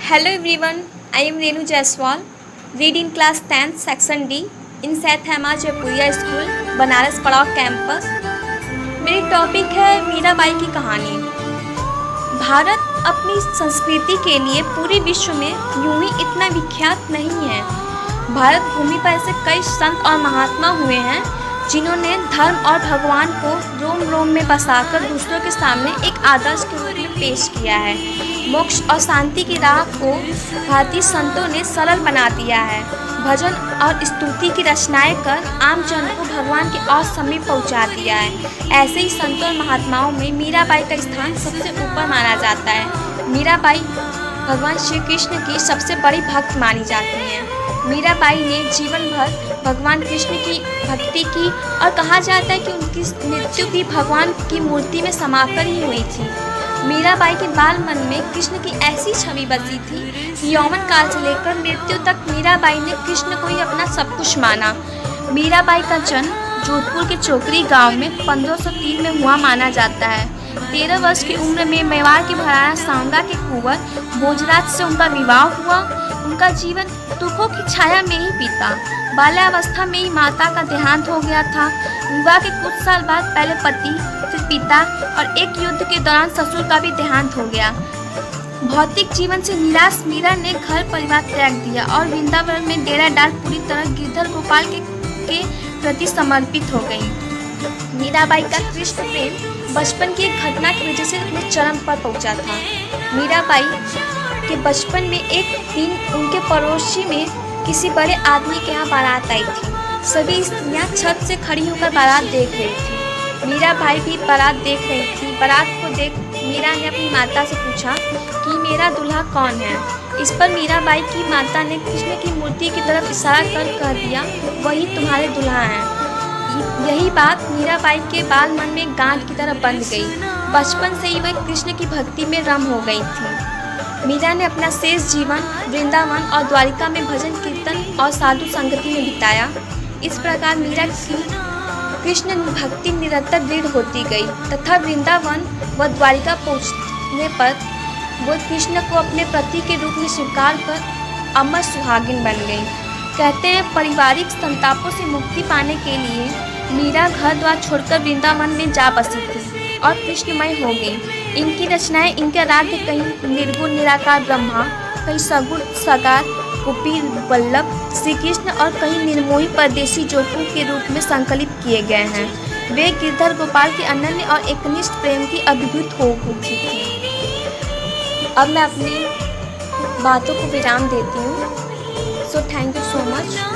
Hello everyone, I am Renu Jaiswal, reading class 10th section D in Seth Hema Jaipuria School, Banaras पड़ाव campus. मेरी topic है मीराबाई की कहानी। भारत अपनी संस्कृति के लिए पूरे विश्व में यूं ही इतना विख्यात नहीं है। भारत भूमि पर ऐसे कई संत और महात्मा हुए हैं जिन्होंने धर्म और भगवान को रोम रोम में बसाकर दूसरों के सामने एक आदर्श के रूप में पेश किया है। मोक्ष और शांति की राह को भारतीय संतों ने सरल बना दिया है। भजन और स्तुति की रचनाएं कर आम जन को भगवान के और समीप पहुंचा दिया है। ऐसे ही संतों और महात्माओं में मीराबाई का स्थान सबसे ऊपर माना जाता है। मीराबाई भगवान श्री कृष्ण की सबसे बड़ी भक्त मानी जाती हैं। मीराबाई ने जीवन भर भगवान कृष्ण की भक्ति की और कहा जाता है कि उनकी मृत्यु भी भगवान की मूर्ति में समाकर ही हुई थी। मीराबाई के बाल मन में कृष्ण की ऐसी छवि बसी थी कि यौवन काल से लेकर मृत्यु तक मीराबाई ने कृष्ण को ही अपना सब कुछ माना। मीराबाई का जन्म जोधपुर के चोकरी गांव में 1503 में हुआ माना जाता है। 13 वर्ष की उम्र में मेवाड़ के महाराणा सांगा के कुंवर भोजराज से उनका विवाह हुआ। उनका जीवन दुखों की छाया में ही बीता। बाल्यावस्था में ही माता का देहांत हो गया था। विवाह के कुछ साल बाद पहले पति, फिर पिता और एक युद्ध के दौरान ससुर का भी देहांत हो गया। भौतिक जीवन से निराश मीरा ने घर परिवार त्याग दिया और वृंदावन में डेरा डाल पूरी तरह गिरधर गोपाल के प्रति समर्पित हो गई। मीराबाई का कृष्ण प्रेम बचपन की एक घटना की वजह से अपने चरम पर पहुंचा था। मीराबाई के बचपन में एक दिन उनके पड़ोसी में किसी बड़े आदमी के यहाँ बारात आई थी। सभी स्त्रियाँ छत से खड़ी होकर बारात देख रही थी। मीराबाई भी बारात देख रही थी। बारात को देख मीरा ने अपनी माता से पूछा कि मेरा दूल्हा कौन है। इस पर मीराबाई की माता ने कृष्ण की मूर्ति की तरफ इशारा कर कह दिया, वही तुम्हारे दूल्हा हैं। यही बात मीराबाई के बाल मन में गांठ की तरह बंध गई। बचपन से ही वह कृष्ण की भक्ति में रम हो गई थी। मीरा ने अपना शेष जीवन वृंदावन और द्वारिका में भजन कीर्तन और साधु संगति में बिताया। इस प्रकार मीरा की कृष्ण भक्ति निरंतर दृढ़ होती गई तथा वृंदावन व द्वारिका पहुँचने पर वो कृष्ण को अपने पति के रूप में स्वीकार कर अमर सुहागिन बन गई। कहते हैं पारिवारिक संतापों से मुक्ति पाने के लिए मीरा घर द्वार छोड़कर वृंदावन में जा बसी थी और कृष्णमय हो गई। इनकी रचनाएं इनके आराध्य कहीं निर्गुण निराकार ब्रह्मा, कहीं सगुण साकार गोपी वल्लभ श्री कृष्ण और कहीं निर्मोही परदेसी जोगों के रूप में संकलित किए गए हैं। वे गिरधर गोपाल के अनन्य और एकनिष्ठ प्रेम की अभिभूत हो उठी थी। अब मैं अपनी बातों को विराम देती हूँ। So thank you so much.